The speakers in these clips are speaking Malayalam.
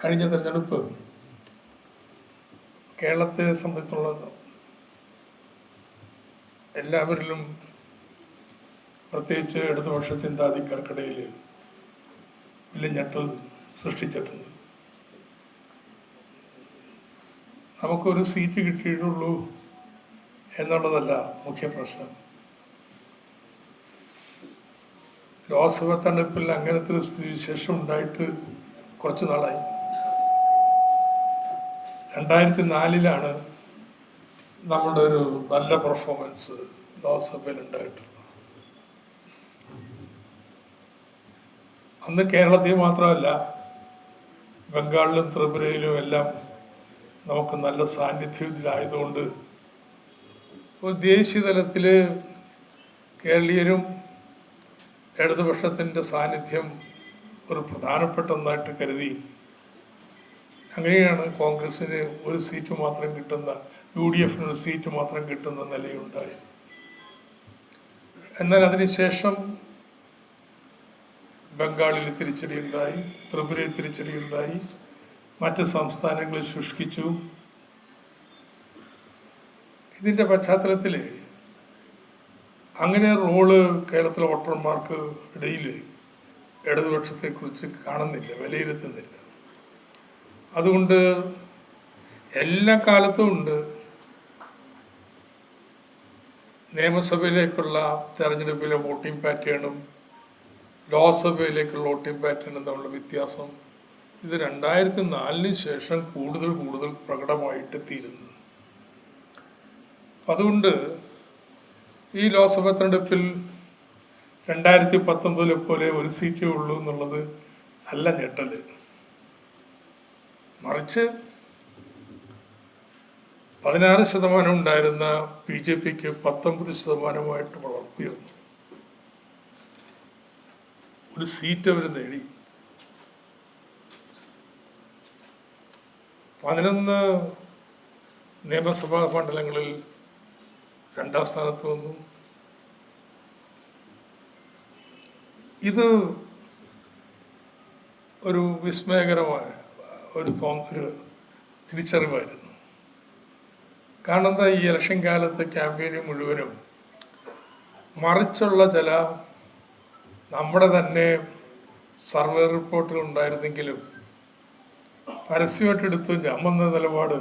കഴിഞ്ഞ തെരഞ്ഞെടുപ്പ് കേരളത്തെ സംബന്ധിച്ചുള്ള എല്ലാവരിലും, പ്രത്യേകിച്ച് ഇടതുപക്ഷ ചിന്താധികാർക്കിടയിൽ വലിയ ഞെട്ടൽ സൃഷ്ടിച്ചിട്ടുണ്ട്. നമുക്കൊരു സീറ്റ് കിട്ടിയിട്ടുള്ളൂ എന്നുള്ളതല്ല മുഖ്യ പ്രശ്നം. ലോക്സഭ തെരഞ്ഞെടുപ്പിൽ അങ്ങനത്തെ ഒരു സ്ഥിതിവിശേഷം ഉണ്ടായിട്ട് കുറച്ച് നാളായി. 2004 നമ്മുടെ ഒരു നല്ല പെർഫോമൻസ് ലോക്സഭയിൽ ഉണ്ടായിട്ടുള്ളത്. അന്ന് കേരളത്തിൽ മാത്രമല്ല, ബംഗാളിലും ത്രിപുരയിലും എല്ലാം നമുക്ക് നല്ല സാന്നിധ്യം ഇതിലായതുകൊണ്ട് ഒരു ദേശീയ തലത്തിൽ കേരളീയരും ഇടതുപക്ഷത്തിൻ്റെ സാന്നിധ്യം ഒരു പ്രധാനപ്പെട്ട ഒന്നായിട്ട് കരുതി. അങ്ങനെയാണ് കോൺഗ്രസ്സിന് ഒരു സീറ്റ് മാത്രം കിട്ടുന്ന, UDF ഒരു സീറ്റ് മാത്രം കിട്ടുന്ന നിലയുണ്ടായത്. എന്നാൽ അതിനുശേഷം ബംഗാളിൽ തിരിച്ചടിയുണ്ടായി, ത്രിപുരയിൽ തിരിച്ചടിയുണ്ടായി, മറ്റ് സംസ്ഥാനങ്ങളിൽ ശുഷ്കിച്ചു. ഇതിൻ്റെ പശ്ചാത്തലത്തിൽ അങ്ങനെ റോള് കേരളത്തിലെ വോട്ടർമാർക്ക് ഇടയിൽ ഇടതുപക്ഷത്തെക്കുറിച്ച് കാണുന്നില്ല, വിലയിരുത്തുന്നില്ല. അതുകൊണ്ട് എല്ലാ കാലത്തും ഉണ്ട് നിയമസഭയിലേക്കുള്ള തെരഞ്ഞെടുപ്പിലെ വോട്ടിംഗ് പാറ്റേണും ലോക്സഭയിലേക്കുള്ള വോട്ടിംഗ് പാറ്റേണും തമ്മിലുള്ള വ്യത്യാസം ഇത് 2004 ശേഷം കൂടുതൽ പ്രകടമായിട്ട് തീരുന്നു. അതുകൊണ്ട് ഈ ലോക്സഭ തെരഞ്ഞെടുപ്പിൽ 2019 പോലെ ഒരു സീറ്റേ ഉള്ളൂ എന്നുള്ളത് അല്ല ഞെട്ടല്. മറിച്ച് 16% ഉണ്ടായിരുന്ന BJPക്ക് 19% ഉയർന്നു. ഒരു സീറ്റ് അവർ നേടി. 11 നിയമസഭാ മണ്ഡലങ്ങളിൽ 2ാം സ്ഥാനത്ത് വന്നു. ഇത് ഒരു വിസ്മയകരമായ ഒരു തിരിച്ചറിവായിരുന്നു. കാരണം എന്താ, ഈ ഇലക്ഷൻ കാലത്ത് ക്യാമ്പയിന് മുഴുവനും മറിച്ചുള്ള ചില നമ്മുടെ തന്നെ സർവേ റിപ്പോർട്ടുകൾ ഉണ്ടായിരുന്നെങ്കിലും പരസ്യമായിട്ടെടുത്ത് ഞാൻ വന്ന നിലപാട്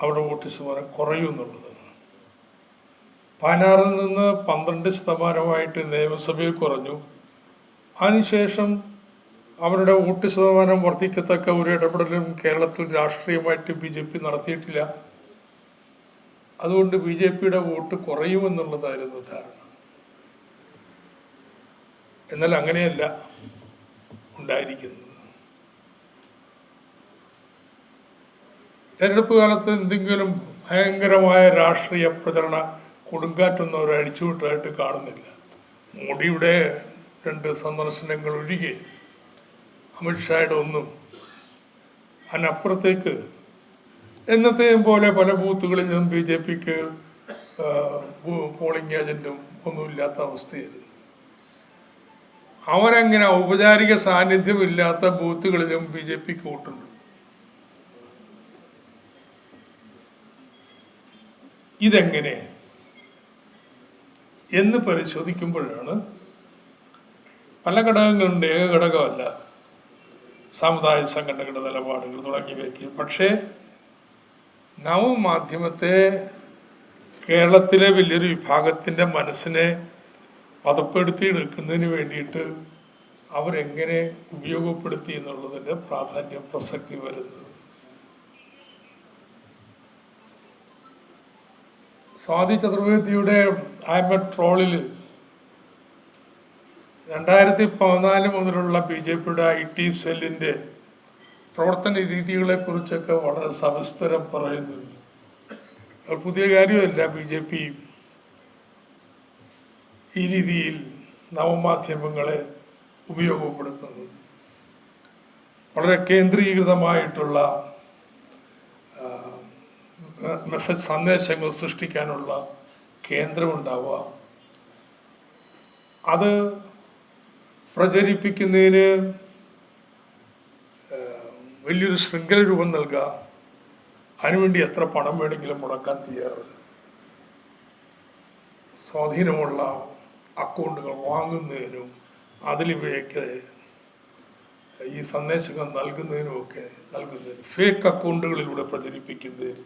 അവിടെ വോട്ട് ശതമാനം കുറയും എന്നുള്ളത്. 16 നിന്ന് 12% നിയമസഭയിൽ കുറഞ്ഞു. അതിനുശേഷം അവരുടെ വോട്ട് ശതമാനം വർദ്ധിക്കത്തക്ക ഒരു ഇടപെടലും കേരളത്തിൽ രാഷ്ട്രീയമായിട്ട് BJP നടത്തിയിട്ടില്ല. അതുകൊണ്ട് BJPയുടെ വോട്ട് കുറയുമെന്നുള്ളതായിരുന്നു ധാരണ. എന്നാൽ അങ്ങനെയല്ല ഉണ്ടായിരിക്കുന്നത്. തെരഞ്ഞെടുപ്പ് കാലത്ത് എന്തെങ്കിലും ഭയങ്കരമായ രാഷ്ട്രീയ പ്രചരണ കൊടുങ്കാറ്റൊന്നും അവർ അടിച്ചുവിട്ടായിട്ട് കാണുന്നില്ല. മോഡിയുടെ 2 സന്ദർശനങ്ങൾ ഒഴികെ അമിത്ഷായുടെ ഒന്നും. അതിനപ്പുറത്തേക്ക് എന്നത്തെയും പോലെ പല ബൂത്തുകളിലും BJPക്ക് പോളിംഗ് ഏജന്റും ഒന്നുമില്ലാത്ത അവസ്ഥയായിരുന്നു. അവരങ്ങനെ ഔപചാരിക സാന്നിധ്യമില്ലാത്ത ബൂത്തുകളിലും BJPക്ക് വോട്ടുണ്ട്. ഇതെങ്ങനെ എന്ന് പരിശോധിക്കുമ്പോഴാണ് പല ഘടകങ്ങളുണ്ട്, ഏക ഘടകമല്ല, സമുദായ സംഘടനകളുടെ നിലപാടുകൾ തുടങ്ങിയവയ്ക്ക്. പക്ഷേ നവമാധ്യമത്തെ കേരളത്തിലെ വലിയൊരു വിഭാഗത്തിൻ്റെ മനസ്സിനെ പദപ്പെടുത്തിയെടുക്കുന്നതിന് വേണ്ടിയിട്ട് അവരെങ്ങനെ ഉപയോഗപ്പെടുത്തി എന്നുള്ളതിൻ്റെ പ്രാധാന്യം, പ്രസക്തി വരുന്നത്. സ്വാതി ചതുർവേദിയുടെ ട്രോളിൽ 2014 മുതലുള്ള BJPയുടെ IT സെല്ലിൻ്റെ പ്രവർത്തന രീതികളെക്കുറിച്ചൊക്കെ വളരെ സവിസ്തരം പറയുന്നുണ്ട്. പുതിയ കാര്യമല്ല BJP ഈ രീതിയിൽ നവമാധ്യമങ്ങളെ ഉപയോഗപ്പെടുത്തുന്നത്. വളരെ കേന്ദ്രീകൃതമായിട്ടുള്ള മെസ്സേജ് സന്ദേശങ്ങൾ സൃഷ്ടിക്കാനുള്ള കേന്ദ്രമുണ്ടാവുക, അത് പ്രചരിപ്പിക്കുന്നതിന് വലിയൊരു ശൃംഖല രൂപം നൽകുക, അതിനുവേണ്ടി എത്ര പണം വേണമെങ്കിലും മുടക്കാൻ തയ്യാറ്, സ്വാധീനമുള്ള അക്കൗണ്ടുകൾ വാങ്ങുന്നതിനും അതിലിവയൊക്കെ ഈ സന്ദേശങ്ങൾ നൽകുന്നതിനുമൊക്കെ ഫേക്ക് അക്കൗണ്ടുകളിലൂടെ പ്രചരിപ്പിക്കുന്നതിന്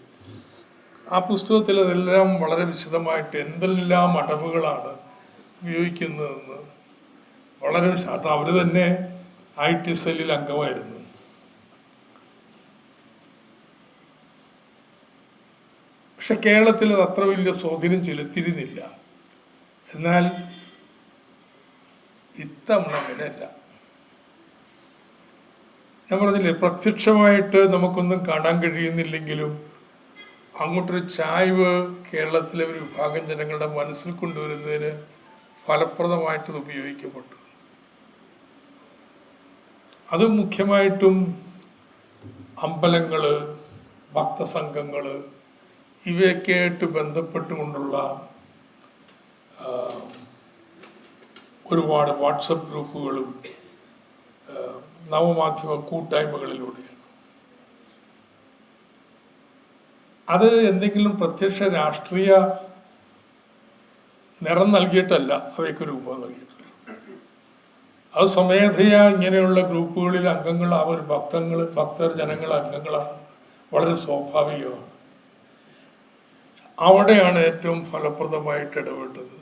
ആ പുസ്തകത്തിൽ അതെല്ലാം വളരെ വിശദമായിട്ട് എന്തെല്ലാം അടവുകളാണ് ഉപയോഗിക്കുന്നതെന്ന് വളരെ വിശദം. അവർ തന്നെ IT സെല്ലിൽ അംഗമായിരുന്നു. പക്ഷെ കേരളത്തിൽ അത് അത്ര വലിയ സ്വാധീനം ചെലുത്തിയിരുന്നില്ല. എന്നാൽ ഇത്തവണ അങ്ങനെയല്ല. ഞാൻ പറഞ്ഞില്ലേ, പ്രത്യക്ഷമായിട്ട് നമുക്കൊന്നും കാണാൻ കഴിയുന്നില്ലെങ്കിലും അങ്ങോട്ടൊരു ചായ്വ് കേരളത്തിലെ ഒരു വിഭാഗം ജനങ്ങളുടെ മനസ്സിൽ കൊണ്ടുവരുന്നതിന് ഫലപ്രദമായിട്ടത് ഉപയോഗിക്കപ്പെട്ടു. അത് മുഖ്യമായിട്ടും അമ്പലങ്ങൾ, ഭക്തസംഘങ്ങൾ, ഇവയൊക്കെ ആയിട്ട് ബന്ധപ്പെട്ടുകൊണ്ടുള്ള ഒരുപാട് വാട്സപ്പ് ഗ്രൂപ്പുകളും നവമാധ്യമ കൂട്ടായ്മകളിലൂടെയാണ്. അത് എന്തെങ്കിലും പ്രത്യക്ഷ രാഷ്ട്രീയ നിറം നൽകിയിട്ടല്ല, അവയ്ക്ക് രൂപം നൽകിയിട്ടില്ല. അത് സ്വമേധയാ ഇങ്ങനെയുള്ള ഗ്രൂപ്പുകളിൽ അംഗങ്ങൾ, അവർ ഭക്തർ ജനങ്ങൾ അംഗങ്ങളാണ്, വളരെ സ്വാഭാവികമാണ്. അവിടെയാണ് ഏറ്റവും ഫലപ്രദമായിട്ട് ഇടപെട്ടത്.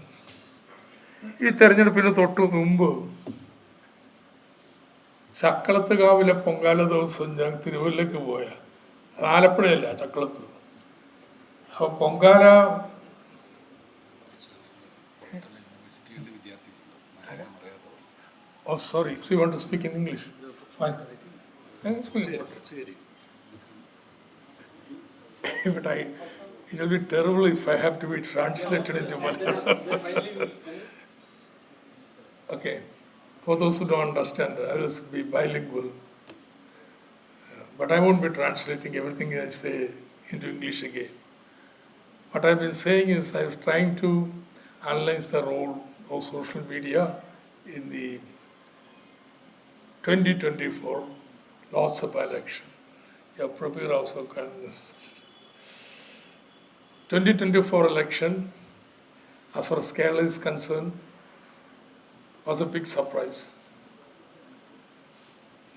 ഈ തെരഞ്ഞെടുപ്പിന് തൊട്ട് മുമ്പ് ചക്കളത്തുകാവിലെ പൊങ്കാല ദിവസം ഞാൻ തിരുവല്ലയ്ക്ക് പോയ, അത് ആലപ്പുഴയല്ല, ചക്കളത്ത്. അപ്പോൾ Pongala Oh, sorry. So you want to speak in English? Fine. But it will be terrible if I have to be translated into Malayalam. Okay. For those who don't understand, I will be bilingual. But I won't be translating everything I say into English again. What I've been saying is I was trying to analyze the role of social media in the 2024 Lok Sabha election. Yeah, Prabir also can. 2024 election, as far as Kerala is concerned, was a big surprise.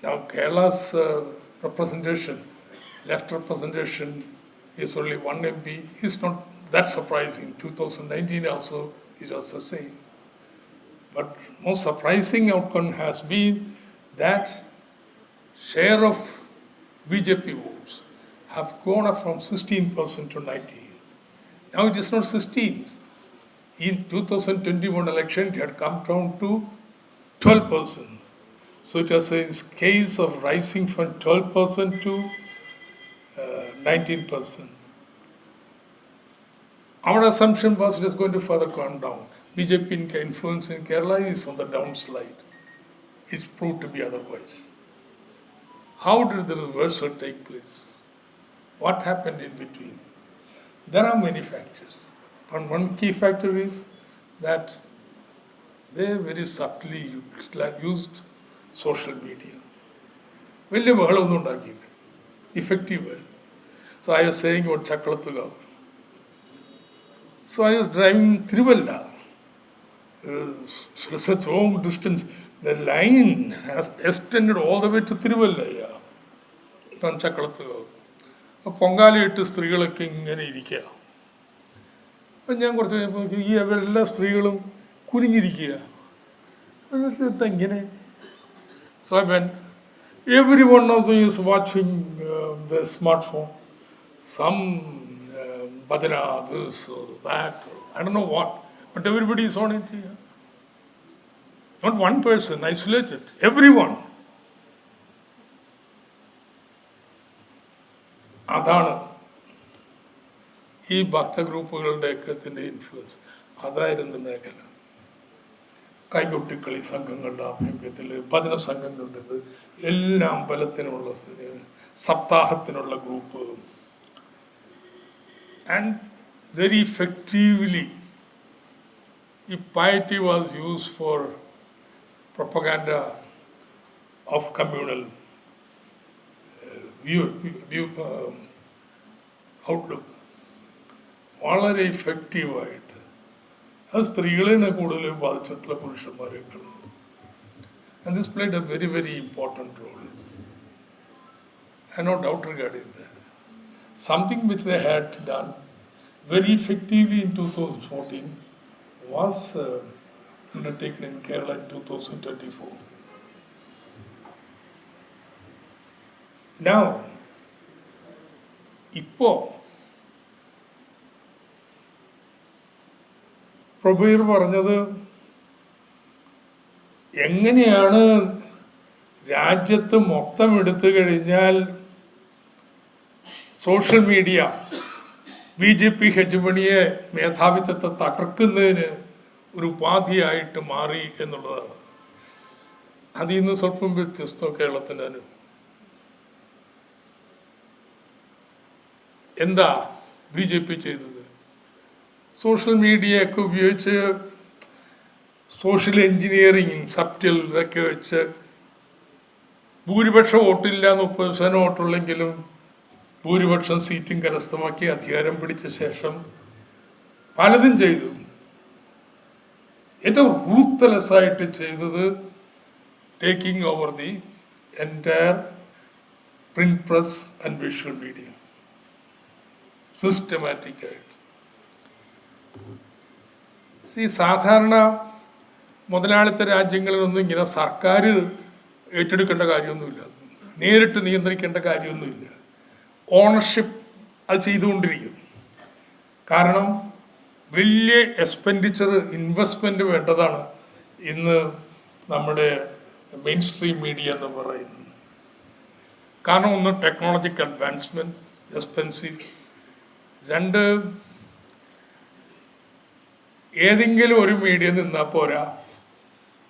Now Kerala's representation, left representation, is only one MP. It's not that surprising. 2019 also it was the same. But most surprising outcome has been that share of BJP votes have gone up from 16% to 19%. Now it is not 16%. In 2021 election, it had come down to 12%. So it was a case of rising from 12% to 19%. Our assumption was it is going to further come down. BJP influence in Kerala is on the downslide. It's proved to be otherwise. How did the reversal take place? What happened in between? There are many factors. But one key factor is that they very subtly used social media. വലിയ ബഹളമൊന്നും ഉണ്ടാക്കിയില്ല, effective. So I was saying about Chaklathugav. So I was driving Tiruvalla. Such long distance. The line has extended all the way to Tiruvalla. From Chaklathugav. പൊങ്കാലയിട്ട് സ്ത്രീകളൊക്കെ ഇങ്ങനെ ഇരിക്കുക. അപ്പം ഞാൻ കുറച്ച് കഴിഞ്ഞപ്പോൾ ഈ എല്ലാ സ്ത്രീകളും കുനിഞ്ഞിരിക്കുക. ഇങ്ങനെ So I went, every one of them is watching the smartphone. Some bhajana, this or that, I don't know what, but everybody is on it here. Not one person, isolated, everyone. അതാണ് ഈ ഭക്ത ഗ്രൂപ്പുകളുടെയൊക്കെ ഇൻഫ്ലുവൻസ്. അതായിരുന്നു മേഖല. കൈകൊട്ടിക്കളി സംഘങ്ങളുടെ ആഭിമുഖ്യത്തിൽ, ഭജന സംഘങ്ങളുടേത്, എല്ലാ അമ്പലത്തിനുള്ള സപ്താഹത്തിനുള്ള ഗ്രൂപ്പ്. ആൻഡ് വെരി ഇഫക്റ്റീവ്ലി ഈ piety was used for propaganda of communal outlook വളരെ ഇഫക്റ്റീവായിട്ട് അത് സ്ത്രീകളെയാണ് കൂടുതൽ ബാധിച്ചിട്ടുള്ള പുരുഷന്മാരെക്കാളും. And this played a very, very important role. I have no doubt regarding that. Something which they had done very effectively in 2014 was undertaken in Kerala in 2024. Now, ഇപ്പോൾ പ്രബീർ പറഞ്ഞത് എങ്ങനെയാണ് രാജ്യത്ത് മൊത്തം എടുത്തു കഴിഞ്ഞാൽ സോഷ്യൽ മീഡിയ BJP ഹെജമണിയെ മേധാവിത്വത്തെ തകർക്കുന്നതിന് ഒരു ഉപാധിയായിട്ട് മാറി എന്നുള്ളതാണ്. അതിൽ നിന്ന് സ്വല്പം വ്യത്യസ്തം കേരളത്തിന്. എന്താ BJP ചെയ്തത്? സോഷ്യൽ മീഡിയയൊക്കെ ഉപയോഗിച്ച് സോഷ്യൽ എൻജിനീയറിങ് സബ്റ്റിൽ ഇതൊക്കെ വെച്ച് ഭൂരിപക്ഷം വോട്ടില്ല, 30% വോട്ടുള്ളെങ്കിലും ഭൂരിപക്ഷം സീറ്റും കരസ്ഥമാക്കി അധികാരം പിടിച്ച ശേഷം പലതും ചെയ്തു. ഏറ്റവും റൂത്ത്ലെസ് ആയിട്ട് ചെയ്തത് taking over the entire print press and visual media സിസ്റ്റമാറ്റിക്കായിട്ട്. സാധാരണ മുതലാളിത്ത രാജ്യങ്ങളിലൊന്നും ഇങ്ങനെ സർക്കാർ ഏറ്റെടുക്കേണ്ട കാര്യമൊന്നുമില്ല, നേരിട്ട് നിയന്ത്രിക്കേണ്ട കാര്യമൊന്നുമില്ല. ഓണർഷിപ്പ് അത് ചെയ്തുകൊണ്ടിരിക്കും. കാരണം വലിയ എക്സ്പെൻഡിച്ചർ ഇൻവെസ്റ്റ്മെൻറ്റ് വേണ്ടതാണ് ഇന്ന് നമ്മുടെ മെയിൻ സ്ട്രീം മീഡിയ എന്ന് പറയുന്നത്. കാരണം ഒന്ന് ടെക്നോളജിക്കൽ അഡ്വാൻസ്മെൻറ്റ് എക്സ്പെൻസീവ്, രണ്ട് ഏതെങ്കിലും ഒരു മീഡിയ നിന്നാൽ പോരാ,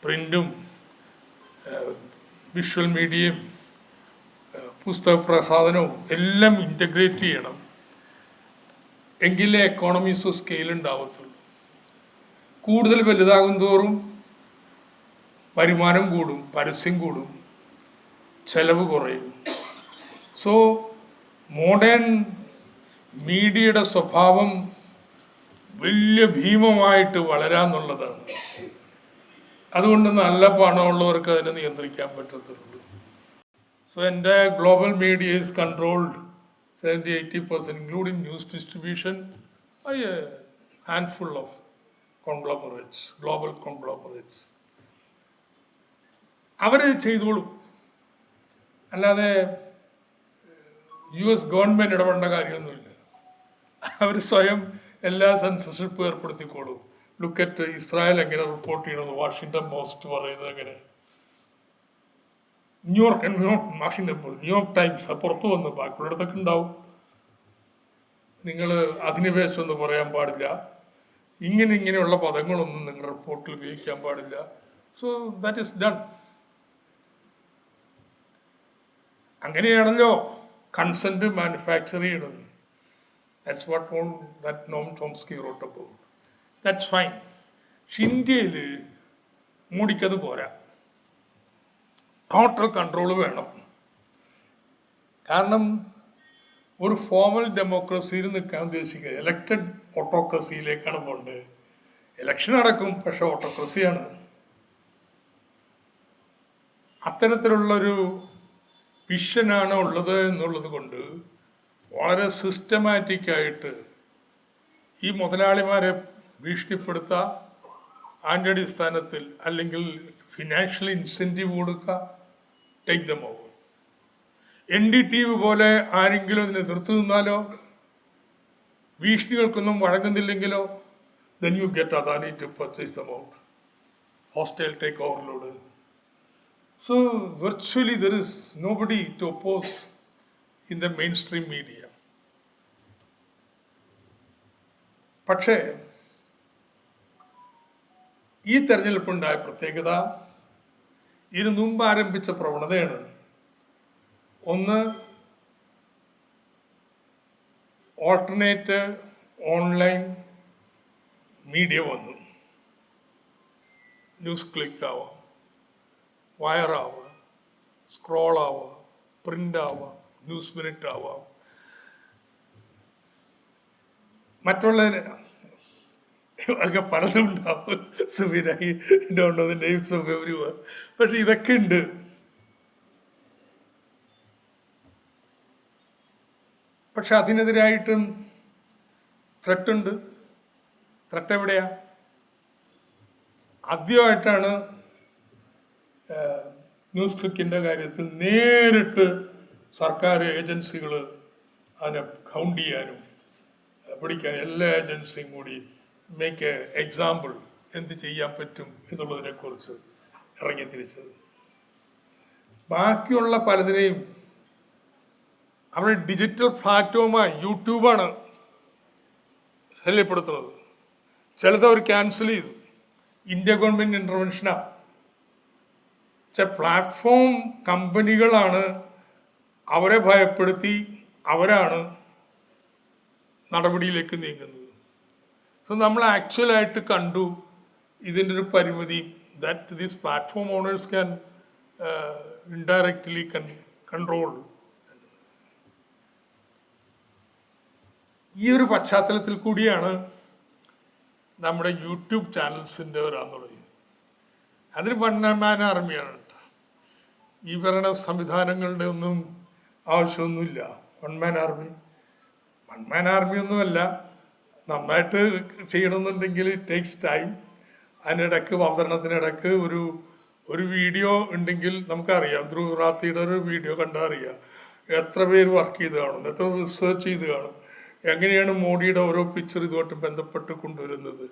പ്രിൻറ്റും വിഷ്വൽ മീഡിയയും പുസ്തക പ്രസാധനവും എല്ലാം ഇൻ്റഗ്രേറ്റ് ചെയ്യണം. എങ്കിലേ എക്കോണമീസ് ഓഫ് സ്കെയിൽ ഉണ്ടാവത്തുള്ളൂ. കൂടുതൽ വലുതാകും തോറും വരുമാനം കൂടും, പരസ്യം കൂടും, ചെലവ് കുറയും. സോ മോഡേൺ മീഡിയയുടെ സ്വഭാവം വലിയ ഭീമമായിട്ട് വളരാന്നുള്ളതാണ്. അതുകൊണ്ട് നല്ല പണമുള്ളവർക്ക് അതിനെ നിയന്ത്രിക്കാൻ പറ്റത്തുള്ളൂ. സോ എൻ്റെ global media is controlled 70-80%, including news distribution, by a handful of conglomerates, global conglomerates. അവർ ചെയ്തോളും. അല്ലാതെ US ഗവൺമെൻറ് ഇടപെടേണ്ട കാര്യമൊന്നുമില്ല. അവർ സ്വയം എല്ലാ സെൻസർഷിപ്പ് ഏർപ്പെടുത്തിക്കോളും. ലുക്കറ്റ് ഇസ്രായേൽ എങ്ങനെ റിപ്പോർട്ട് ചെയ്യണമെന്ന് വാഷിങ്ടൺ പോസ്റ്റ് പറയുന്നത് എങ്ങനെ. ന്യൂയോർക്ക് ടൈംസ് പുറത്തു വന്ന്, ബാക്കിയുള്ളിടത്തൊക്കെ ഉണ്ടാവും. നിങ്ങൾ അധിനിവേശം എന്ന് പറയാൻ പാടില്ല, ഇങ്ങനെയുള്ള പദങ്ങളൊന്നും നിങ്ങളുടെ റിപ്പോർട്ടിൽ ഉപയോഗിക്കാൻ പാടില്ല. So that is done. അങ്ങനെയാണല്ലോ കൺസെൻറ്റ് മാനുഫാക്ചർ ചെയ്യണത്. That's what that Noam Chomsky wrote about. That's fine. പക്ഷെ ഇന്ത്യയിൽ മോഡിക്കത് പോരാ. ടോട്ടൽ കൺട്രോൾ വേണം. കാരണം ഒരു ഫോമൽ ഡെമോക്രസിയിൽ നിൽക്കാൻ ഉദ്ദേശിക്കുക എലക്റ്റഡ് ഓട്ടോക്രസിയിലേക്കാണ് പോകേണ്ടത്. ഇലക്ഷൻ നടക്കും, പക്ഷെ ഓട്ടോക്രസിയാണ്. അത്തരത്തിലുള്ളൊരു വിഷനാണ് ഉള്ളത് എന്നുള്ളത് കൊണ്ട് വളരെ സിസ്റ്റമാറ്റിക്കായിട്ട് ഈ മുതലാളിമാരെ ഭീഷണിപ്പെടുത്തുക, അതിൻ്റെ അടിസ്ഥാനത്തിൽ അല്ലെങ്കിൽ ഫിനാൻഷ്യൽ ഇൻസെൻറ്റീവ് കൊടുക്കുക, ടേക്ക് ദം ഓവർ. NDTV പോലെ ആരെങ്കിലും അതിനെ എതിർത്ത് നിന്നാലോ, ഭീഷണികൾക്കൊന്നും വഴങ്ങുന്നില്ലെങ്കിലോ, then you get Adani to purchase them out. Hostile takeover. So virtually there is nobody to oppose in the mainstream media. പക്ഷേ ഈ തെരഞ്ഞെടുപ്പുണ്ടായ പ്രത്യേകത ഇതിനു മുമ്പ് ആരംഭിച്ച പ്രവണതയാണ്. ഒന്ന്, ഓൾട്ടർനേറ്റ് ഓൺലൈൻ മീഡിയ വന്നു. ന്യൂസ് ക്ലിക്ക് ആവാം, വയറാവുക, സ്ക്രോൾ ആവുക, പ്രിൻ്റ് ആവുക, ന്യൂസ് മിനിറ്റ് ആവാം, മറ്റുള്ള ഒക്കെ പലതും ഉണ്ടാവും. സുബിനായി don't know the names of everyone. പക്ഷെ ഇതൊക്കെ ഉണ്ട്. പക്ഷെ അതിനെതിരായിട്ടും ത്രെട്ടുണ്ട്. ത്രെട്ട് എവിടെയാ? ആദ്യമായിട്ടാണ് ന്യൂസ് ക്ലിക്കിൻ്റെ കാര്യത്തിൽ നേരിട്ട് സർക്കാർ ഏജൻസികൾ അതിനെ കൗണ്ട് ചെയ്യാനും പിടിക്കാനും എല്ലാ ഏജൻസിയും കൂടി മേക്ക് എ എക്സാമ്പിൾ എന്ത് ചെയ്യാൻ പറ്റും എന്നുള്ളതിനെക്കുറിച്ച് ഇറങ്ങി തിരിച്ചത്. ബാക്കിയുള്ള പലതിനെയും അവിടെ ഡിജിറ്റൽ പ്ലാറ്റ്ഫോമായി യൂട്യൂബാണ് ശല്യപ്പെടുത്തുന്നത്. ചിലത് അവർ ക്യാൻസൽ ചെയ്തു. ഇന്ത്യ ഗവൺമെൻറ് ഇൻ്റർവെൻഷനാണ്. പ്ലാറ്റ്ഫോം കമ്പനികളാണ് അവരെ ഭയപ്പെടുത്തി അവരാണ് നടപടിയിലേക്ക് നീങ്ങുന്നത്. സോ നമ്മൾ ആക്ച്വലായിട്ട് കണ്ടു ഇതിൻ്റെ ഒരു പരിമിതി, that these platform owners can indirectly control. ഈ ഒരു പശ്ചാത്തലത്തിൽ കൂടിയാണ് നമ്മുടെ യൂട്യൂബ് ചാനൽസിൻ്റെ വരാൻ തുടങ്ങി. അതിന് വൺമാൻ ആർമിയാണ്. ഈ ഭരണ സംവിധാനങ്ങളുടെ ഒന്നും ആവശ്യമൊന്നുമില്ല. വൺമാൻ ആർമി ഒന്നുമല്ല. നന്നായിട്ട് ചെയ്യണമെന്നുണ്ടെങ്കിൽ ഇറ്റ് ടേക്സ് ടൈം. അതിനിടയ്ക്ക് അവതരണത്തിനിടയ്ക്ക് ഒരു വീഡിയോ ഉണ്ടെങ്കിൽ നമുക്കറിയാം. ധ്രുവ് റാത്തിയുടെ ഒരു വീഡിയോ കണ്ടാൽ അറിയാം എത്ര പേര് വർക്ക് ചെയ്ത് കാണും, എത്ര റിസർച്ച് ചെയ്ത് കാണും, എങ്ങനെയാണ് മോഡിയുടെ ഓരോ പിക്ചർ ഇതുമായിട്ട് ബന്ധപ്പെട്ട് കൊണ്ടുവരുന്നത്,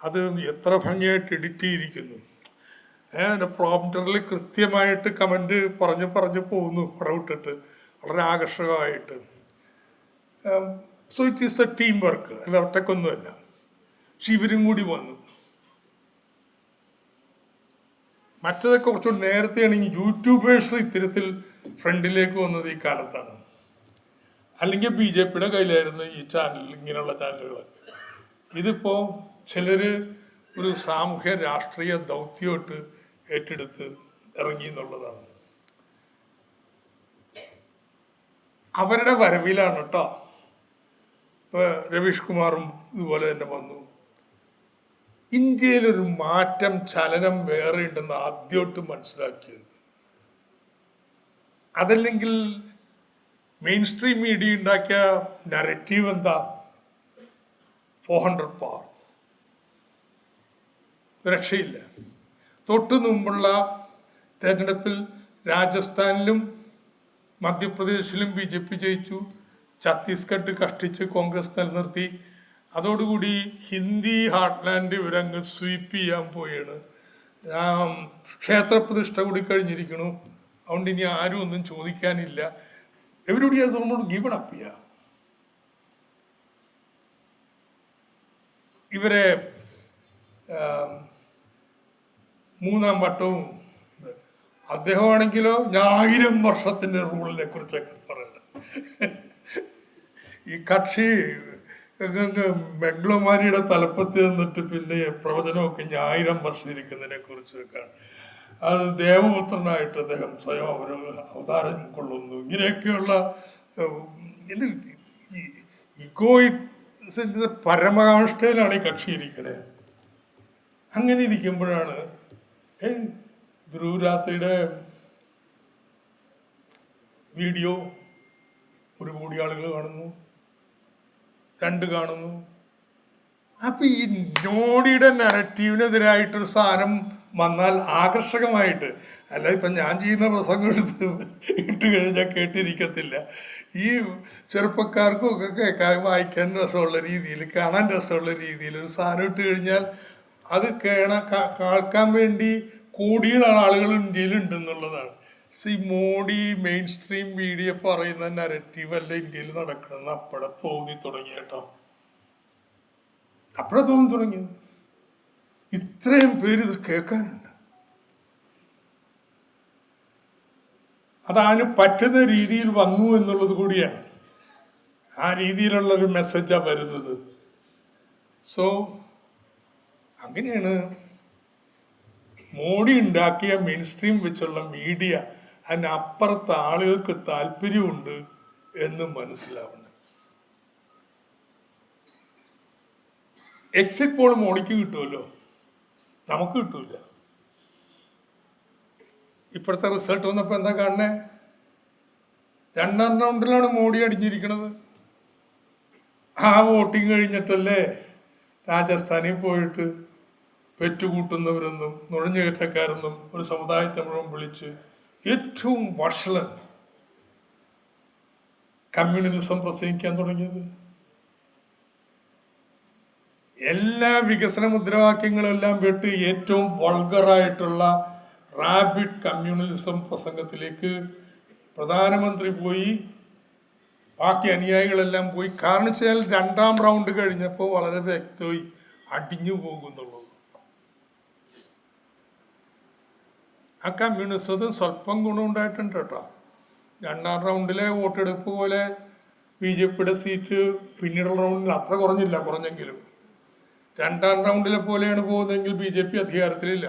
അത് എത്ര ഭംഗിയായിട്ട് എഡിറ്റ് ചെയ്തിരിക്കുന്നു. പ്രോംപ്റ്ററിൽ കൃത്യമായിട്ട് കമൻറ്റ് പറഞ്ഞു പോകുന്നു പടം ഇട്ടിട്ട്, വളരെ ആകർഷകമായിട്ട്. So it is a team work, അല്ല ഒറ്റക്കൊന്നുമല്ല. പക്ഷെ ഇവരും കൂടി വന്നു. മറ്റതൊക്കെ കുറച്ച് നേരത്തെയാണെങ്കിൽ യൂട്യൂബേഴ്സ് ഇത്തരത്തിൽ ഫ്രണ്ടിലേക്ക് വന്നത് ഈ കാലത്താണ്. അല്ലെങ്കിൽ BJPയുടെ കയ്യിലായിരുന്നു ഈ ചാനൽ, ഇങ്ങനെയുള്ള ചാനലുകളൊക്കെ. ഇതിപ്പോൾ ചിലർ ഒരു സാമൂഹ്യ രാഷ്ട്രീയ ദൗത്യമായിട്ട് ഏറ്റെടുത്ത് ഇറങ്ങി എന്നുള്ളതാണ്. അവരുടെ വരവിലാണ് കേട്ടോ. ഇപ്പോൾ രവീഷ് കുമാറും ഇതുപോലെ തന്നെ വന്നു. ഇന്ത്യയിലൊരു മാറ്റം, ചലനം വേറെ ഉണ്ടെന്ന് ആദ്യമായിട്ട് മനസ്സിലാക്കിയത്. അതല്ലെങ്കിൽ മെയിൻ സ്ട്രീം മീഡിയ ഉണ്ടാക്കിയ നറേറ്റീവ് എന്താ? 400 പവർ, രക്ഷയില്ല. തൊട്ടു മുമ്പുള്ള തെരഞ്ഞെടുപ്പിൽ രാജസ്ഥാനിലും മധ്യപ്രദേശിലും BJP ജയിച്ചു. ഛത്തീസ്ഗഡ് കഷ്ടിച്ച് കോൺഗ്രസ് നിലനിർത്തി. അതോടുകൂടി ഹിന്ദി ഹാർട്ട്ലാൻഡ് ഇവരങ്ങ് സ്വീപ്പ് ചെയ്യാൻ പോയാണ്. ക്ഷേത്രപ്രതിഷ്ഠ കൂടി കഴിഞ്ഞിരിക്കണു. അതുകൊണ്ട് ഇനി ആരും ഒന്നും ചോദിക്കാനില്ല. Everybody has almost given up ചെയ്യുക. ഇവരെ മൂന്നാം വട്ടവും അദ്ദേഹമാണെങ്കിലോ 1000 വർഷത്തിൻ്റെ റൂളിനെ കുറിച്ചൊക്കെ പറയുന്നത്. ഈ കക്ഷി മെഗ്ലോമാനിയുടെ തലപ്പത്ത് നിന്നിട്ട് പിന്നെ പ്രവചനമൊക്കെ 1000 വർഷം ഇരിക്കുന്നതിനെ കുറിച്ചൊക്കെയാണ്. അത് ദേവപുത്രനായിട്ട് അദ്ദേഹം സ്വയം അവതാരം കൊള്ളുന്നു. ഇങ്ങനെയൊക്കെയുള്ള ഇഗോയിന്റെ പരമാവസ്ഥയിലാണ് ഈ കക്ഷി ഇരിക്കണേ. അങ്ങനെ ഇരിക്കുമ്പോഴാണ് ധ്രുവ് രാത്രിയുടെ വീഡിയോ 1 കോടി ആളുകൾ കാണുന്നു, 2 കാണുന്നു. അപ്പൊ ഈ മോഡിയുടെ നറേറ്റീവിനെതിരായിട്ടൊരു സാധനം വന്നാൽ ആകർഷകമായിട്ട്, അല്ല ഇപ്പം ഞാൻ ചെയ്യുന്ന പ്രസംഗം എടുത്ത് ഇട്ട് കഴിഞ്ഞാൽ കേട്ടിരിക്കത്തില്ല. ഈ ചെറുപ്പക്കാർക്കും ഒക്കെ കേൾക്കാൻ, വായിക്കാൻ രസമുള്ള രീതിയിൽ, കാണാൻ രസമുള്ള രീതിയിൽ ഒരു സാധനം ഇട്ട് കഴിഞ്ഞാൽ അത് കേൾക്കാൻ വേണ്ടി കോടികളാണ് ആളുകൾ ഇന്ത്യയിൽ ഉണ്ടെന്നുള്ളതാണ്. ഈ മോഡി മെയിൻ സ്ട്രീം മീഡിയ പറയുന്ന നറേറ്റീവ് അല്ല ഇന്ത്യയിൽ നടക്കണമെന്ന് അപ്പോഴെ തോന്നി തുടങ്ങി കേട്ടോ. അപ്പോഴേ തോന്നി തുടങ്ങി. ഇത്രയും പേര് ഇത് കേൾക്കാനുണ്ട്. അതതിന് പറ്റുന്ന രീതിയിൽ വന്നു എന്നുള്ളത് കൂടിയാണ്. ആ രീതിയിലുള്ളൊരു മെസ്സേജാണ് വരുന്നത്. സോ അങ്ങനെയാണ് മോഡി ഉണ്ടാക്കിയ മെയിൻ സ്ട്രീം വെച്ചുള്ള മീഡിയ അതിനപ്പുറത്ത് ആളുകൾക്ക് താല്പര്യമുണ്ട് എന്ന് മനസ്സിലാവണം. എക്സിറ്റ് പോൾ മോഡിക്ക് കിട്ടുമല്ലോ, നമുക്ക് കിട്ടൂല. ഇപ്പോഴത്തെ റിസൾട്ട് വന്നപ്പോൾ എന്താ കാണുന്നത്? 2ാം റൗണ്ടിലാണ് മോഡി അടിഞ്ഞിരിക്കുന്നത്. ആ വോട്ടിങ് കഴിഞ്ഞിട്ടല്ലേ രാജസ്ഥാനിൽ പോയിട്ട് പെറ്റുകൂട്ടുന്നവരെന്നും നുഴഞ്ഞുകയറ്റക്കാരെന്നും ഒരു സമുദായത്തെ മുഴുവൻ വിളിച്ച് ഏറ്റവും വഷളൻ കമ്മ്യൂണിസം പ്രസംഗിക്കാൻ തുടങ്ങിയത്. എല്ലാ വികസന മുദ്രാവാക്യങ്ങളും എല്ലാം വിട്ട് ഏറ്റവും വൾഗറായിട്ടുള്ള റാബിഡ് കമ്മ്യൂണിസം പ്രസംഗത്തിലേക്ക് പ്രധാനമന്ത്രി പോയി, ബാക്കി അനുയായികളെല്ലാം പോയി. കാരണം വെച്ചാൽ 2ാം റൗണ്ട് കഴിഞ്ഞപ്പോൾ വളരെ വ്യക്തമായി അടിഞ്ഞു പോകുന്നുള്ളൂ. ആ കമ്മ്യൂണിസത്തിന് സ്വല്പം ഗുണമുണ്ടായിട്ടുണ്ട് കേട്ടോ. 2ാം റൗണ്ടിലെ വോട്ടെടുപ്പ് പോലെ BJPയുടെ സീറ്റ് പിന്നീടുള്ള റൗണ്ടിൽ അത്ര കുറഞ്ഞില്ല, കുറഞ്ഞെങ്കിലും 2ാം റൗണ്ടിലെ പോലെയാണ് പോകുന്നതെങ്കിൽ BJP അധികാരത്തിലില്ല.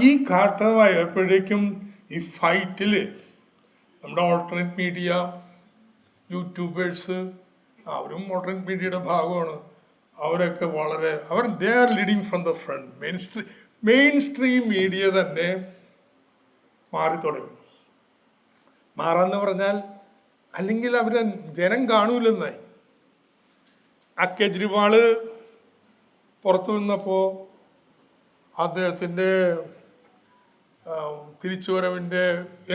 ഈ കാട്ടമായപ്പോഴേക്കും ഈ ഫൈറ്റിൽ നമ്മുടെ ഓൾട്ടർനേറ്റ് മീഡിയ, യൂട്യൂബേഴ്സ്, അവരും ഓൾട്ടർനേറ്റ് മീഡിയയുടെ ഭാഗമാണ്. അവരൊക്കെ they are leading from the front. Main stream media തന്നെ മാറി തുടങ്ങി. മാറാന്ന് പറഞ്ഞാൽ അല്ലെങ്കിൽ അവരെ ജനം കാണൂലെന്നായി. ആ കെജ്രിവാള് പുറത്തു നിന്നപ്പോൾ അദ്ദേഹത്തിൻ്റെ തിരിച്ചുവരവിൻ്റെ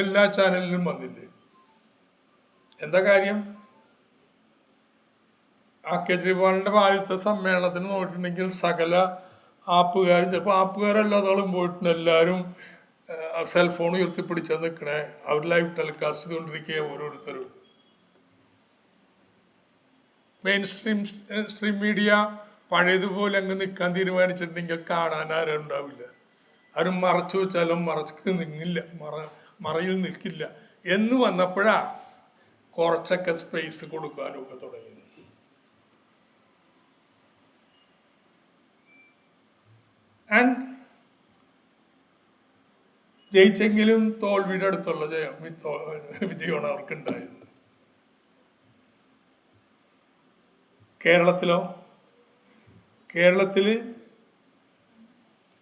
എല്ലാ ചാനലിലും വന്നില്ലേ? എന്താ കാര്യം? ആ കെജ്രിവാളിൻ്റെ ആദ്യത്തെ സമ്മേളനത്തിന് നോക്കിയിട്ടുണ്ടെങ്കിൽ സകല ആപ്പുകാരും, ചിലപ്പോൾ ആപ്പുകാരല്ലാതാളും പോയിട്ടുണ്ട്, എല്ലാവരും സെൽഫോൺ ഉയർത്തിപ്പിടിച്ചാൽ നിൽക്കണേ. അവർ ലൈവ് ടെലികാസ്റ്റ് ചെയ്തുകൊണ്ടിരിക്കുക ഓരോരുത്തരും. മെയിൻ സ്ട്രീം മീഡിയ പഴയതുപോലെ അങ്ങ് നിൽക്കാൻ തീരുമാനിച്ചിട്ടുണ്ടെങ്കിൽ കാണാൻ ആരും ഉണ്ടാവില്ല. ആരും മറച്ചു വെച്ചാലും മറയിൽ നിൽക്കില്ല എന്ന് വന്നപ്പോഴാ കുറച്ചൊക്കെ സ്പേസ് കൊടുക്കാനും ഒക്കെ തുടങ്ങി. ആൻഡ് ജയിച്ചെങ്കിലും തോൽവിയുടെ അടുത്തുള്ള വിജയമാണ് അവർക്കുണ്ടായത്. കേരളത്തിൽ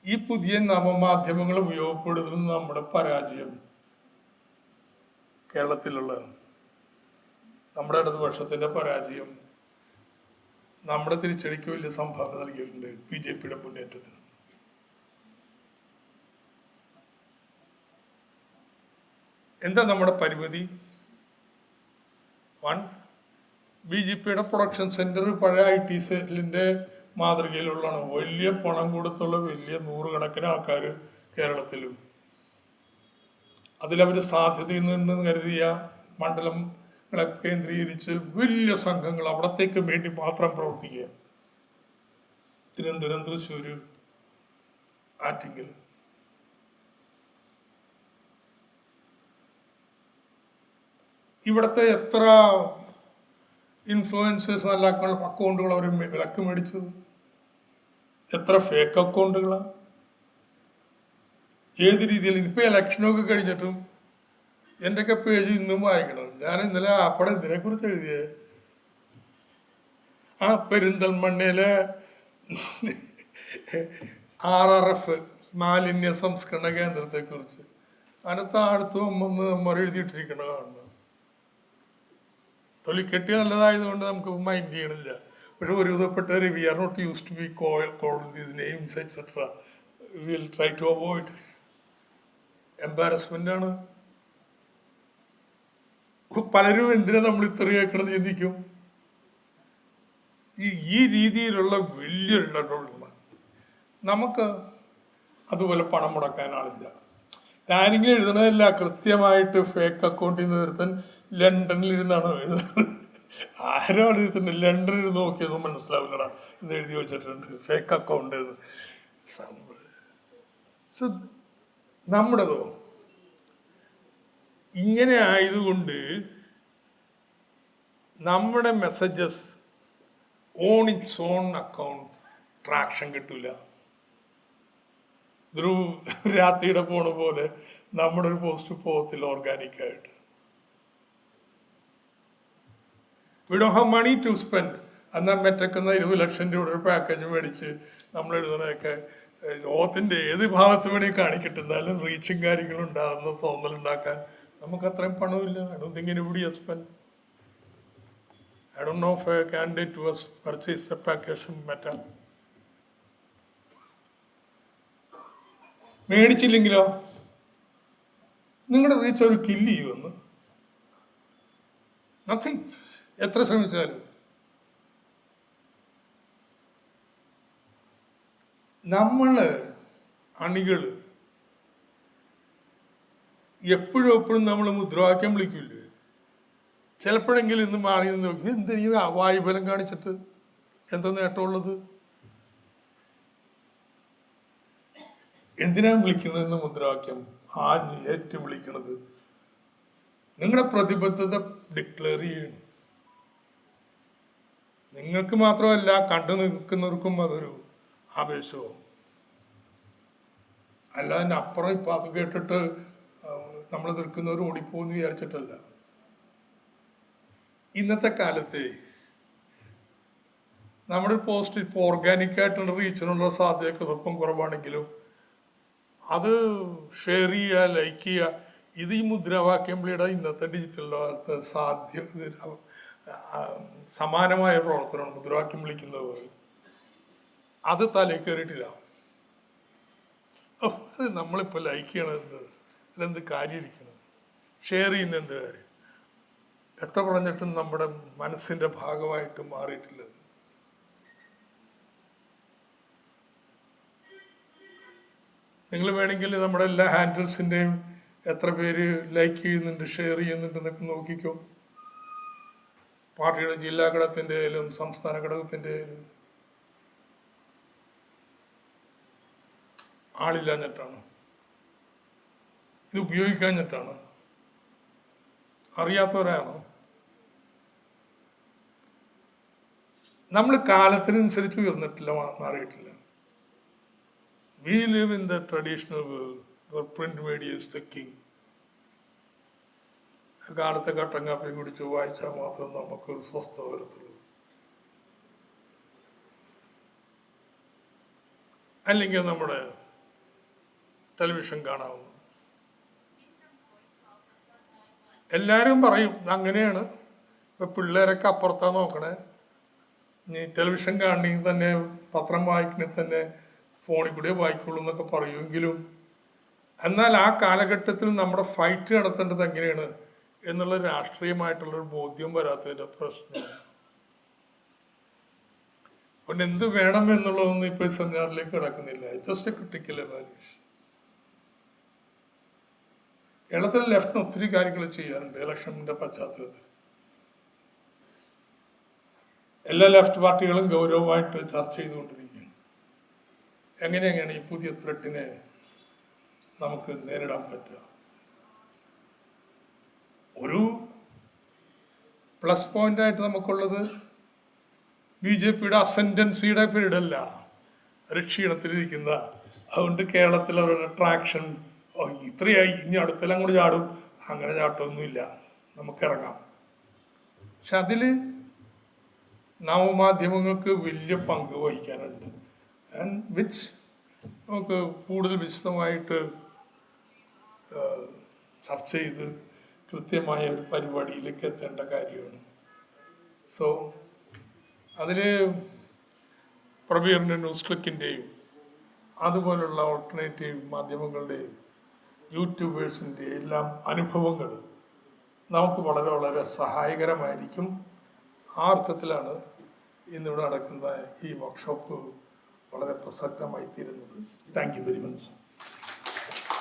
ഈ പുതിയ നവമാധ്യമങ്ങൾ ഉപയോഗപ്പെടുത്തുന്ന നമ്മുടെ പരാജയം, കേരളത്തിലുള്ള നമ്മുടെ ഇടതുപക്ഷത്തിൻ്റെ പരാജയം നമ്മുടെ തിരിച്ചടിക്ക് വലിയ സംഭാവന നൽകിയിട്ടുണ്ട്. BJPയുടെ മുന്നേറ്റത്തിന് എന്താ നമ്മുടെ പരിമിതി? BJPയുടെ പ്രൊഡക്ഷൻ സെന്റർ പഴയ IT സെല്ലിൻ്റെ മാതൃകയിലുള്ളതാണ്. വലിയ പണം കൊടുത്തുള്ള വലിയ 100 കണക്കിന് ആൾക്കാർ കേരളത്തിലും. അതിലവർ സാധ്യതയെന്ന് കരുതിയ മണ്ഡലങ്ങളെ കേന്ദ്രീകരിച്ച് വലിയ സംഘങ്ങൾ അവിടത്തേക്ക് വേണ്ടി മാത്രം പ്രവർത്തിക്കുക. തിരുവനന്തപുരം, തൃശ്ശൂർ, ആറ്റിങ്ങൽ. ഇവിടുത്തെ എത്ര ഇൻഫ്ലുവൻസേഴ്സ് നല്ല അക്കൗണ്ടുകൾ അവർ വിലക്ക് മേടിച്ചത്? എത്ര ഫേക്ക് അക്കൗണ്ടുകളാണ്? ഏത് രീതിയിൽ? ഇപ്പം ഇലക്ഷനൊക്കെ കഴിഞ്ഞിട്ടും എൻ്റെയൊക്കെ പേജ് ഇന്നും വായിക്കണം. ഞാൻ ഇന്നലെ അപ്പടെ ഇതിനെക്കുറിച്ച് എഴുതിയേ, ആ പെരിന്തൽമണ്ണയിലെ RRF മാലിന്യ സംസ്കരണ കേന്ദ്രത്തെക്കുറിച്ച് അതിനകത്ത് അടുത്ത് നമ്മൾ എഴുതിയിട്ടിരിക്കണ കാണുന്നത്. തൊലിക്കെട്ടി നല്ലതായതുകൊണ്ട് നമുക്ക് മൈൻഡ് ചെയ്യണില്ല. പക്ഷെ ഒരു വിധപ്പെട്ടവർ we are not used to be called these names etcetera. Will try to avoid. Embarrassment ആണ്. പലരും എന്തിനാ നമ്മൾ ഇത്ര കേൾക്കണമെന്ന് ചിന്തിക്കും. ഈ രീതിയിലുള്ള വലിയൊരു ഇടപെടലാണ്. നമുക്ക് അതുപോലെ പണം മുടക്കാൻ ആളില്ല. ഞാനിങ്ങനെ എഴുതണതല്ല, കൃത്യമായിട്ട് ഫേക്ക് അക്കൗണ്ടിൽ നിന്ന് ഒരുത്തൻ ലണ്ടനിലിരുന്നാണ് എഴുതുന്നത്. ആരാണ് എഴുതുന്നത്? ലണ്ടനിൽ നോക്കിയതൊന്നും മനസ്സിലാവില്ലടാ എന്ന് എഴുതി വെച്ചിട്ടുണ്ട്, ഫേക്ക് അക്കൗണ്ട്. നമ്മുടേതോ ഇങ്ങനെ ആയതുകൊണ്ട് നമ്മുടെ messages on its own account traction കിട്ടില്ല. ധ്രുവ് രാത്രിയുടെ പോണ പോലെ നമ്മുടെ ഒരു പോസ്റ്റ് പോകത്തില്ല ഓർഗാനിക്കായിട്ട്. We don't have money to spend. എന്നാൽ മെറ്റക്കുന്ന 20 ലക്ഷം രൂപയുടെ ഒരു പാക്കേജ് മേടിച്ച് നമ്മൾ എഴുതുന്നതൊക്കെ ലോകത്തിൻ്റെ ഏത് ഭാഗത്ത് വേണേൽ കാണിക്കട്ടെ, എന്നാലും റീച്ചും കാര്യങ്ങളും ഉണ്ടാകുന്ന തോന്നലുണ്ടാക്കാൻ നമുക്ക് അത്രയും പണമില്ല. I don't think anybody has spend. I don't know if a candidate was purchased a package from Meta. മേടിച്ചില്ലെങ്കിലോ നിങ്ങളുടെ റീച്ച് ഒരു കില്ല് ചെയ്യുമെന്ന്. നത്തിങ്. എത്ര ശ്രമിച്ചാലും നമ്മള് അണികൾ എപ്പോഴും നമ്മൾ മുദ്രാവാക്യം വിളിക്കില്ലേ, ചിലപ്പോഴെങ്കിലും ഇന്ന് മാറി നിന്ന് നോക്കി എന്തിനീ വായുബലം കാണിച്ചിട്ട് എന്താ നേട്ടമുള്ളത്? എന്തിനാണ് വിളിക്കുന്നതെന്ന് മുദ്രാവാക്യം ഏറ്റു വിളിക്കണത്? നിങ്ങളുടെ പ്രതിബദ്ധത ഡിക്ലെയർ ചെയ്യണം. നിങ്ങൾക്ക് മാത്രമല്ല കണ്ടു നിൽക്കുന്നവർക്കും അതൊരു ആവേശവും. അല്ലാതെ അപ്പുറം ഇപ്പം അത് കേട്ടിട്ട് നമ്മൾ നിൽക്കുന്നവർ ഓടിപ്പോന്ന് വിചാരിച്ചിട്ടല്ല. ഇന്നത്തെ കാലത്ത് നമ്മുടെ പോസ്റ്റ് ഇപ്പോൾ ഓർഗാനിക്കായിട്ടുള്ള റീച്ചിനുള്ള സാധ്യതയൊക്കെ സ്വല്പം കുറവാണെങ്കിലും അത് ഷെയർ ചെയ്യുക, ലൈക്ക് ചെയ്യുക, ഇത് ഈ മുദ്രാവാക്യം വിളിയുടെ ഇന്നത്തെ ഡിജിറ്റൽ ലോകത്ത് സമാനമായ പ്രവർത്തനമാണ്. മുദ്രാവാക്യം വിളിക്കുന്നത് അത് തലയിൽ കയറിയിട്ടില്ല. അത് നമ്മളിപ്പോൾ ലൈക്ക് ചെയ്യണത് അതിലെന്ത് കാര്യം ഇരിക്കണം, ഷെയർ ചെയ്യുന്ന എന്ത് കാര്യം? എത്ര പറഞ്ഞിട്ടും നമ്മുടെ മനസ്സിൻ്റെ ഭാഗമായിട്ട് മാറിയിട്ടില്ല. നിങ്ങൾ വേണമെങ്കിൽ നമ്മുടെ എല്ലാ ഹാൻഡിൽസിൻ്റെയും എത്ര പേര് ലൈക്ക് ചെയ്യുന്നുണ്ട്, ഷെയർ ചെയ്യുന്നുണ്ട് എന്നൊക്കെ നോക്കിക്കോ. പാർട്ടിയുടെ ജില്ലാ ഘടകത്തിൻ്റെ ആയാലും സംസ്ഥാന ഘടകത്തിൻ്റെ ആയാലും ആളില്ലാഞ്ഞിട്ടാണ്, ഇത് ഉപയോഗിക്കാഞ്ഞിട്ടാണ്, അറിയാത്തവരാണോ? നമ്മൾ കാലത്തിനനുസരിച്ച് ഉയർന്നിട്ടില്ല, മാറിയിട്ടില്ല. We live in the traditional world where print media is the king. കാലത്തെ കട്ടൻ കാപ്പിയും കുടിച്ച് വായിച്ചാൽ മാത്രം നമുക്കൊരു സ്വസ്ഥത വരത്തുള്ളൂ. അല്ലെങ്കിൽ നമ്മുടെ ടെലിവിഷൻ കാണാവുന്നു. എല്ലാവരും പറയും അങ്ങനെയാണ്. ഇപ്പം പിള്ളേരൊക്കെ അപ്പുറത്താണ് നോക്കണേ. ഇനി ടെലിവിഷൻ കാണണമെങ്കിൽ തന്നെ, പത്രം വായിക്കണമെങ്കിൽ തന്നെ ഫോണിൽ കൂടെ വായിക്കുള്ളൂ എന്നൊക്കെ പറയുമെങ്കിലും, എന്നാൽ ആ കാലഘട്ടത്തിൽ നമ്മുടെ ഫൈറ്റ് നടത്തേണ്ടത് എങ്ങനെയാണ് എന്നുള്ള രാഷ്ട്രീയമായിട്ടുള്ളൊരു ബോധ്യം വരാത്തതിൻ്റെ പ്രശ്നമാണ്. അതുകൊണ്ട് എന്ത് വേണം എന്നുള്ളതൊന്നും ഇപ്പോൾ സെമിനാറിലേക്ക് കിടക്കുന്നില്ല. Just a critical evaluation. കേരളത്തിൽ ലെഫ്റ്റിന് ഒത്തിരി കാര്യങ്ങൾ ചെയ്യാനുണ്ട് ഇലക്ഷൻ്റെ പശ്ചാത്തലത്തിൽ. എല്ലാ ലെഫ്റ്റ് പാർട്ടികളും ഗൗരവമായിട്ട് ചർച്ച ചെയ്തുകൊണ്ടിരിക്കുകയാണ്. എങ്ങനെയാണ് ഈ പുതിയ ത്രെട്ടിനെ നമുക്ക് നേരിടാൻ പറ്റുക? ഒരു പ്ലസ് പോയിന്റായിട്ട് നമുക്കുള്ളത് BJPയുടെ അസെൻഡൻസിയുടെ പീരീഡല്ല, ഒരു ക്ഷീണത്തിലിരിക്കുന്ന. അതുകൊണ്ട് കേരളത്തിൽ അവരുടെ ട്രാക്ഷൻ ഇത്രയായി, ഇനി അടുത്തെല്ലാം കൂടി ചാടും, അങ്ങനെ ചാട്ടമൊന്നുമില്ല, നമുക്കിറങ്ങാം. പക്ഷെ അതിൽ നവമാധ്യമങ്ങൾക്ക് വലിയ പങ്ക് വഹിക്കാനുണ്ട്. ആൻഡ് വിച്ച് നമുക്ക് കൂടുതൽ വിശദമായിട്ട് ചർച്ച ചെയ്ത് കൃത്യമായ ഒരു പരിപാടിയിലേക്ക് എത്തേണ്ട കാര്യമാണ്. സോ അതിൽ പ്രബീറിൻ്റെ ന്യൂസ് ക്ലിക്കിൻ്റെയും അതുപോലുള്ള ഓൾട്ടർനേറ്റീവ് മാധ്യമങ്ങളുടെയും യൂട്യൂബേഴ്സിൻ്റെ എല്ലാം അനുഭവങ്ങൾ നമുക്ക് വളരെ വളരെ സഹായകരമായിരിക്കും. ആ അർത്ഥത്തിലാണ് ഇന്നിവിടെ നടക്കുന്ന ഈ വർക്ക്ഷോപ്പ് വളരെ പ്രസക്തമായി തീരുന്നത്. Thank you very much.